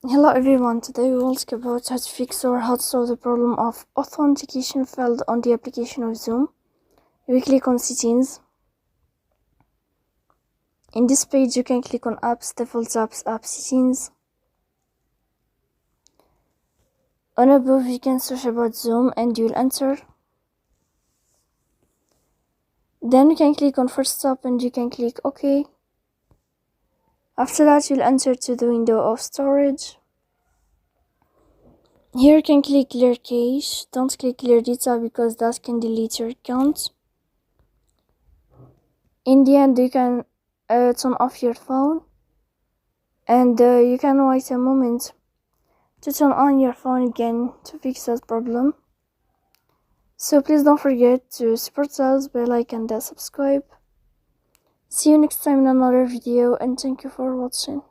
Hello everyone, today we will talk about how to fix or how to solve the problem of authentication failed on the application of Zoom. We click on settings. In this page you can click on apps, default apps, app settings. On above you can search about Zoom and you'll enter. Then you can click on first stop and you can click OK. After that you'll enter to the window of storage. Here you can click clear cache. Don't click clear data because that can delete your account. In the end you can turn off your phone and you can wait a moment to turn on your phone again to fix that problem. So please don't forget to support us by like and subscribe. See you next time in another video and thank you for watching.